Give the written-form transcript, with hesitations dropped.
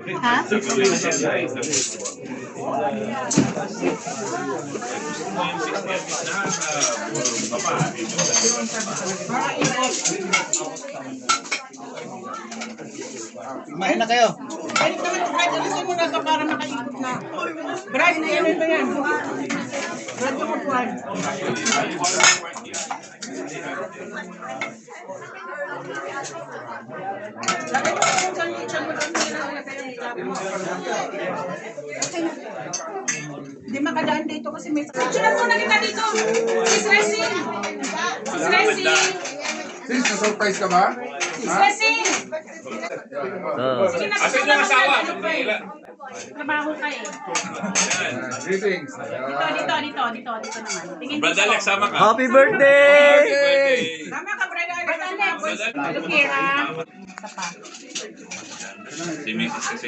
Ha? Kumain na kayo. Balik naman, Brad, alisin mo na ito para makaikot na. Brad, ano ito yan? Brad, yung kutuan. Lagay mo kung kalitan mo doon nila lagay yung hijab mo. Hindi makadaan dito kasi may... Picture muna kita dito. Sis Racing. Sis Racing. Sis, na-surprise ka ba? Sis Racing. Sige na, Asan yung asawa? trabaho ka eh. Greetings. Dito naman. Tingin Brad dito. Alex, sama ka. Happy birthday! Happy birthday! Tama ka, Brad Alex. Look here, ha? Isa pa. Si Mrs. kasi